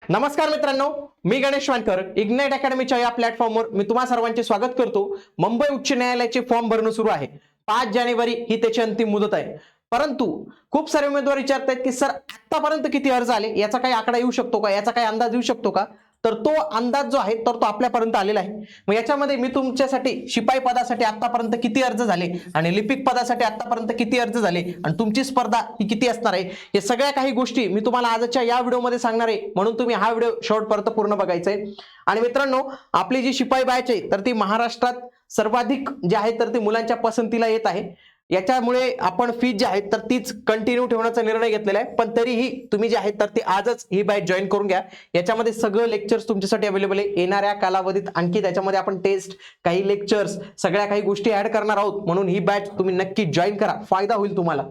नमस्कार मित्रांनो, मी गणेश वानकर इग्नाइट अकॅडमीच्या या प्लॅटफॉर्मवर मी तुम्हा सर्वांचे स्वागत करतो। मुंबई उच्च न्यायालयाचे फॉर्म भरणं सुरू आहे। 5 जानेवारी ही त्याची अंतिम मुदत आहे। परंतु खूप सारे उमेदवार विचारतात की सर आतापर्यंत किती अर्ज आले, याचा काही आकडा येऊ शकतो का, याचा काही अंदाज येऊ शकतो का? तर तो अंदाज जो आहे तर तो आपल्यापर्यंत आलेला आहे। मग याच्यामध्ये मी तुमच्यासाठी शिपाई पदासाठी आतापर्यंत किती अर्ज झाले आणि लिपिक पदासाठी आतापर्यंत किती अर्ज झाले आणि तुमची स्पर्धा ही किती असणार आहे, हे सगळ्या काही गोष्टी मी तुम्हाला आजच्या या व्हिडिओमध्ये सांगणार आहे। म्हणून तुम्ही हा व्हिडिओ शेवटपर्यंत पूर्ण बघायचा आहे। आणि मित्रांनो, आपली जी शिपाई बॅच आहे तर ती महाराष्ट्रात सर्वाधिक जे आहे तर ती मुलांच्या पसंतीला येत आहे। याच्यामुळे आपण फीज जी आहे तर तीच कंटिन्यू ठेवण्याचा निर्णय घेतलेला आहे। पण तरीही तुम्ही जे आहे तर ती आजच ही बॅच जॉईन करून घ्या। याच्यामध्ये सगळं लेक्चर्स तुमच्यासाठी अवेलेबल आहे। येणाऱ्या कालावधीत आणखी त्याच्यामध्ये आपण टेस्ट, काही लेक्चर्स, सगळ्या काही गोष्टी ऍड करणार आहोत। म्हणून ही बॅच तुम्ही नक्की जॉईन करा, फायदा होईल तुम्हाला।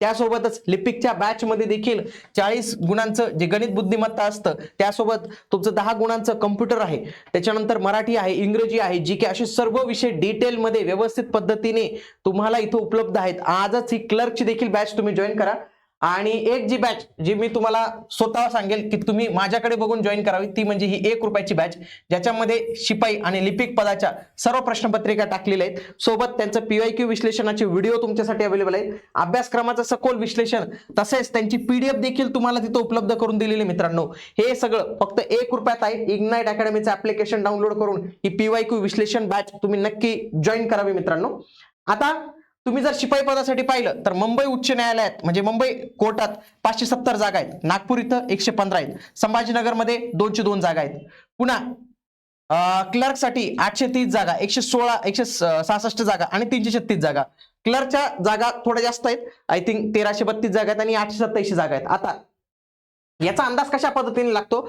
त्यासोबतच लिपिकच्या बॅच मध्ये देखील 40 गुणांचं जे गणित बुद्धिमत्ता असतं, त्यासोबत तुमचं 10 गुणांचं कम्प्युटर आहे, त्याच्यानंतर मराठी आहे, इंग्रजी आहे, जीके, असे सर्व विषय डिटेल मध्ये व्यवस्थित पद्धतीने तुम्हाला इथे उपलब्ध आहेत। आजच ही क्लर्कची देखील बॅच तुम्ही जॉईन करा। आणि एक जी बॅच जी मी तुम्हाला स्वतः सांगेल की तुम्ही माझ्याकडे बघून जॉईन करावी, ती म्हणजे ही 1 रुपयाची बॅच, ज्याच्यामध्ये शिपाई आणि लिपिक पदाच्या सर्व प्रश्नपत्रिका टाकलेल्या आहेत। सोबत त्यांचं पीवायक्यू विश्लेषणाचे व्हिडिओ तुमच्यासाठी अवेलेबल आहेत। अभ्यासक्रमाचं सखोल विश्लेषण तसेच त्यांची पीडीएफ देखील तुम्हाला तिथे उपलब्ध करून दिलेली आहे। मित्रांनो, हे सगळं फक्त 1 रुपयात आहे। इग्नाइट अकॅडमीचं ऍप्लिकेशन डाउनलोड करून ही पीवायक्यू विश्लेषण बॅच तुम्ही नक्की जॉईन करावी। मित्रांनो, आता तुम्ही जर शिपाई पदासाठी पाहिलं तर मुंबई उच्च न्यायालयात म्हणजे मुंबई कोर्टात 570 जागा आहेत, नागपूर इथं 115 आहेत, संभाजीनगरमध्ये 202 जागा आहेत, पुन्हा क्लर्कसाठी 830 जागा, 116 166 जागा आणि 336 जागा। क्लर्कच्या जागा थोड्या जास्त आहेत, आय थिंक 1332 जागा आहेत आणि 887 जागा आहेत। आता याचा अंदाज कशा पद्धतीने लागतो,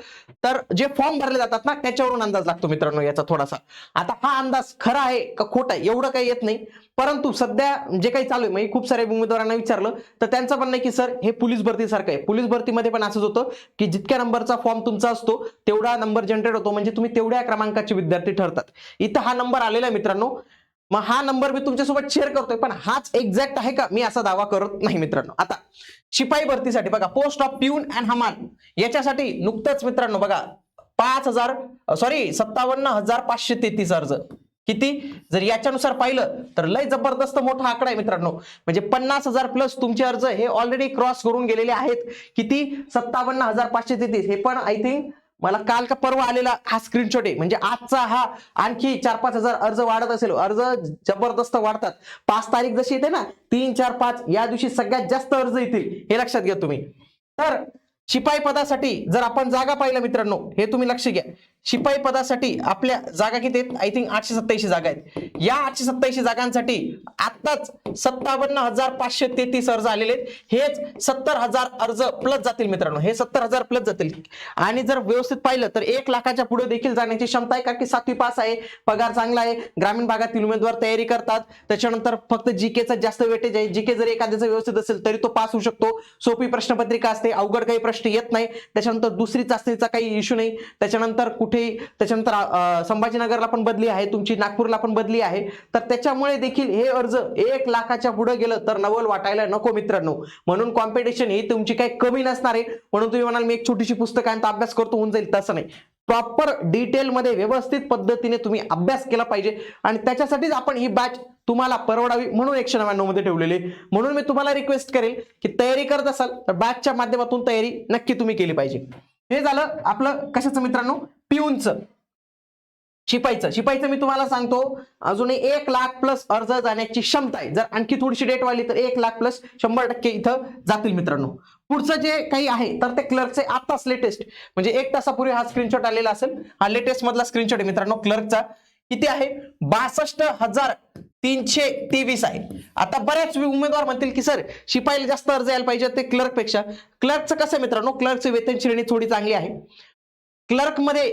तर जे फॉर्म भरले जातात ना त्याच्यावरून अंदाज लागतो मित्रांनो याचा थोडासा। आता हा अंदाज खरा आहे का खोटा आहे एवढं काही येत नाही, परंतु सध्या जे काही चालू आहे, म्हणजे खूप सारे उमेदवारांना विचारलं तर त्यांचं म्हणणं आहे की सर हे पोलीस भरती सारखं आहे। पोलीस भरतीमध्ये पण असंच होतं की जितक्या नंबरचा फॉर्म तुमचा असतो तेवढा नंबर जनरेट होतो, म्हणजे तुम्ही तेवढ्या क्रमांकाचे विद्यार्थी ठरतात। इथं हा नंबर आलेला आहे मित्रांनो। मग हा नंबर मी तुमच्यासोबत शेअर करतोय, पण हाच एक्झॅक्ट आहे का मी असा दावा करत नाही मित्रांनो। आता शिपाई भरतीसाठी बघा, पोस्ट ऑफ प्यून अँड हमाल याच्यासाठी नुकतंच मित्रांनो बघा 57,533 अर्ज। किती जर याच्यानुसार पाहिलं तर लय जबरदस्त मोठा आकडा आहे मित्रांनो। म्हणजे 50,000 प्लस तुमचे अर्ज हे ऑलरेडी क्रॉस करून गेलेले आहेत। किती 57,533, हे पण आय थिंक मला काल का परवा आलेला हा स्क्रीनशॉट आहे। म्हणजे आजचा हा आणखी 4-5 हजार अर्ज वाढत असेल, अर्ज जबरदस्त वाढतात। 5 तारीख जशी येते ना, 3, 4, 5 या दिवशी सगळ्यात जास्त अर्ज येतील, हे लक्षात घ्या तुम्ही। तर शिपाई पदासाठी जर आपण जागा पाहिलं मित्रांनो, हे तुम्ही लक्ष घ्या, शिपाई पदासाठी आपल्या जागा किती आहेत, आय थिंक 887 जागा आहेत। या 887 जागांसाठी आताच 57,533 अर्ज आलेले आहेत। हेच 70,000 अर्ज प्लस जातील मित्रांनो, हे 70,000 प्लस जातील। आणि जर व्यवस्थित पाहिलं तर 1 लाखाच्या पुढे देखील जाण्याची क्षमता आहे, कारण की 7वी पास आहे, पगार चांगला आहे, ग्रामीण भागातील उमेदवार तयारी करतात। त्याच्यानंतर फक्त जीकेचा जास्त वेटेज आहे, जीके जर एखाद्याचा व्यवस्थित असेल तरी तो पास होऊ शकतो। सोपी प्रश्नपत्रिका असते, अवघड काही प्रश्न येत नाही। त्याच्यानंतर दुसरी चाचणीचा काही इश्यू नाही। त्याच्यानंतर त्याच्यानंतर संभाजीनगरला पण बदली आहे तुमची, नागपूरला पण बदली आहे। तर त्याच्यामुळे देखील हे अर्ज 1 लाखाच्या पुढे गेलं तर नवल वाटायला नको मित्रांनो। म्हणून कॉम्पिटिशन ही तुमची काही कमी नसणार आहे। म्हणून तुम्ही म्हणाल मी एक छोटीशी पुस्तकांचा अभ्यास करतो होऊन जाईल, तसं नाही। प्रॉपर डिटेल मध्ये व्यवस्थित पद्धतीने तुम्ही अभ्यास केला पाहिजे आणि त्याच्यासाठीच आपण ही बॅच तुम्हाला परवडावी म्हणून 199 मध्ये ठेवलेली। म्हणून मी तुम्हाला रिक्वेस्ट करेल की तयारी करत असाल तर बॅचच्या माध्यमातून तयारी नक्की तुम्ही केली पाहिजे। हे झालं आपलं कशाचं मित्रांनो, पिऊनचं। शिपाईचं मी तुम्हाला सांगतो अजूनही 1 लाख प्लस अर्ज जाण्याची क्षमता आहे। जर आणखी थोडीशी डेट वाढली तर 1 लाख प्लस 100% इथं जातील मित्रांनो। पुढचं जे काही आहे तर ते क्लर्कचे आताच लेटेस्ट, म्हणजे 1 तासापूर्वी हा स्क्रीनशॉट आलेला असेल, हा लेटेस्ट मधला स्क्रीनशॉट आहे मित्रांनो क्लर्कचा। किती आहे, 62,323 आहे। आता बऱ्याच उमेदवार म्हणतील की सर शिपाईला जास्त अर्ज यायला पाहिजे ते क्लर्क पेक्षा। क्लर्कचं कसं मित्रांनो, क्लर्कची वेतन श्रेणी थोडी चांगली आहे। क्लर्क मध्ये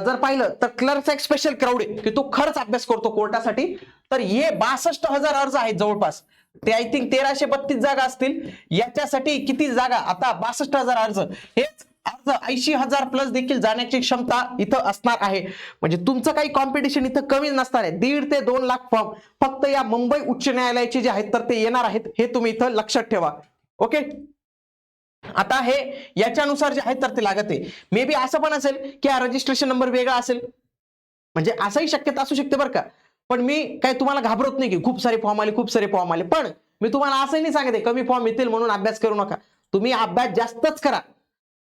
जर पाहिलं तर क्लर्कचा एक स्पेशल क्राऊड आहे की तो खरंच अभ्यास करतो कोर्टासाठी। तर हे 62,000 अर्ज आहेत जवळपास, ते आय थिंक 1332 जागा असतील। याच्यासाठी किती जागा, आता 62,000 अर्ज, हेच अर्ज 80,000 प्लस देखील जाण्याची क्षमता इथं असणार आहे। म्हणजे तुमचं काही कॉम्पिटिशन इथं कमी नसणार आहे। 1.5 ते 2 लाख फॉर्म फक्त या मुंबई उच्च न्यायालयाचे जे आहेत तर ते येणार आहेत, हे तुम्ही इथं लक्षात ठेवा। ओके। आता हे याच्यानुसार जे आहे तर ते लागत आहे. मे बी असं पण असेल की हा रजिस्ट्रेशन नंबर वेगळा असेल, म्हणजे असंही शक्यता असू शकते बरं का. पण मी काय तुम्हाला घाबरत नाही की खूप सारे फॉर्म आले, खूप सारे फॉर्म आले. पण मी तुम्हाला असंही नाही सांगत आहे कमी फॉर्म येतील म्हणून अभ्यास करू नका. तुम्ही अभ्यास जास्तच करा,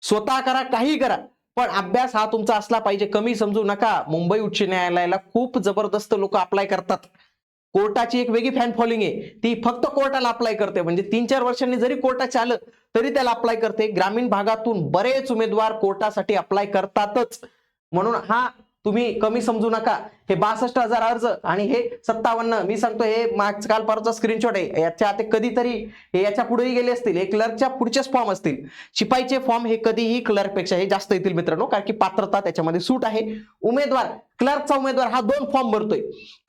स्वतः करा, काही करा, पण अभ्यास हा तुमचा असला पाहिजे. कमी समजू नका. मुंबई उच्च न्यायालयाला खूप जबरदस्त लोक अप्लाय करतात. कोर्टाची एक वेगळी फॅन फॉलोइंग आहे, ती फक्त कोर्टाला अप्लाय करते. म्हणजे 3-4 वर्षांनी जरी कोर्टात आलं तरी त्याला अप्लाय करते. ग्रामीण भागातून बरेच उमेदवार कोर्टासाठी अप्लाय करतातच. म्हणून हा तुम्ही कमी समजू नका. हे 62,000 अर्ज आणि हे 57, मी सांगतो हे काल परवाचा स्क्रीनशॉट आहे. याच्या ते कधीतरी हे याच्या पुढेही गेले असतील, हे क्लर्कच्या पुढचेच फॉर्म असतील. शिपाईचे फॉर्म हे कधीही क्लर्कपेक्षा हे जास्त येतील मित्रांनो, कारण की पात्रता त्याच्यामध्ये सूट आहे. उमेदवार, क्लर्कचा उमेदवार हा 2 फॉर्म भरतोय.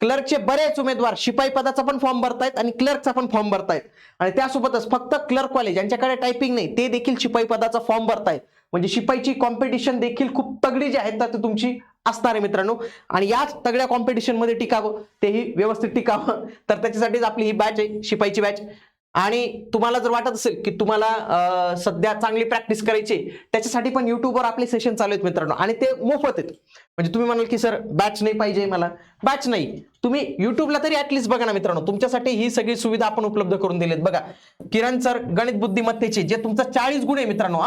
क्लर्कचे बरेच उमेदवार शिपाई पदाचा पण फॉर्म भरतायत आणि क्लर्कचा पण फॉर्म भरतायत. आणि त्यासोबतच फक्त क्लर्कवाले ज्यांच्याकडे टायपिंग नाही ते देखील शिपाई पदाचा फॉर्म भरतायत. म्हणजे शिपाईची कॉम्पिटिशन देखील खूप तगडी जी आहे तर तुमची असणार आहे मित्रांनो. आणि याच तगड्या कॉम्पिटिशन मध्ये टिकावं, तेही व्यवस्थित टिकावं, तर त्याच्यासाठीच आपली ही बॅच आहे, शिपाईची बॅच. आणि तुम्हाला जर वाटत असेल की तुम्हाला सध्या चांगली प्रॅक्टिस करायची, त्याच्यासाठी पण युट्यूबवर आपले सेशन चालू आहेत मित्रांनो, आणि ते मोफत आहेत. म्हणजे तुम्ही म्हणाल की सर बॅच नाही पाहिजे मला, बॅच नाही, तुम्ही युट्यूबला तरी ऍटलीस्ट बघा ना मित्रांनो. तुमच्यासाठी ही सगळी सुविधा आपण उपलब्ध करून दिलीत. बघा, किरण सर गणित बुद्धिमत्तेचे जे तुमचं 40 गुण आहे मित्रांनो,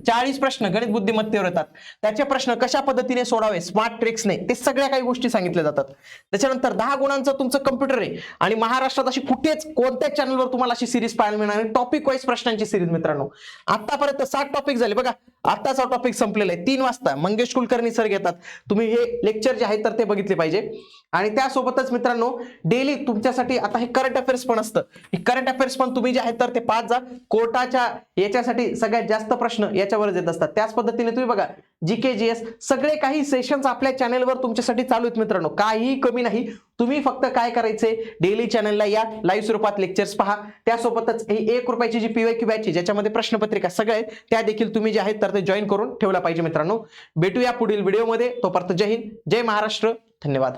40 प्रश्न गणित बुद्धिमत्तेवर येतात, त्याचे प्रश्न कशा पद्धतीने सोडावे स्मार्ट ट्रिक्सने, ते सगळ्या काही गोष्टी सांगितल्या जातात. त्याच्यानंतर 10 गुणांचं तुमचं कम्प्युटर आहे, आणि महाराष्ट्रात अशी कुठेच कोणत्याच चॅनलवर तुम्हाला अशी सिरीज पाहायला मिळणार नाही. टॉपिक वाईज प्रश्नांची सिरीज मित्रांनो. आतापर्यंत 60 टॉपिक झाले बघा. आताचा टॉपिक संपलेला आहे. 3 वाजता मंगेश कुलकर्णी सर घेतात. तुम्ही हे लेक्चर जे आहे तर ते बघितले पाहिजे. आणि त्यासोबतच मित्रांनो डेली तुमच्यासाठी आता हे करंट अफेअर्स पण असतं. हे करंट अफेअर्स पण तुम्ही जे आहेत तर ते पाच जा. कोर्टाच्या याच्यासाठी सगळ्यात जास्त प्रश्न याच्यावरच येत असतात. त्याच पद्धतीने तुम्ही बघा जीके जीएस सगळे काही सेशन्स आपल्या चॅनेलवर तुमच्यासाठी चालू आहेत मित्रांनो, काही कमी नाही. तुम्ही फक्त काय करायचे, डेली चॅनलला या, लाईव्ह स्वरूपात लेक्चर्स पहा. त्यासोबतच ही 1 रुपयाची जी पीवायक्यू बॅच आहे ज्याच्यामध्ये प्रश्नपत्रिका सगळे आहेत, त्या देखील तुम्ही जे आहेत तर ते जॉईन करून ठेवला पाहिजे मित्रांनो. भेटूया पुढील व्हिडिओमध्ये. तोपर्यंत जय हिंद, जय महाराष्ट्र, धन्यवाद.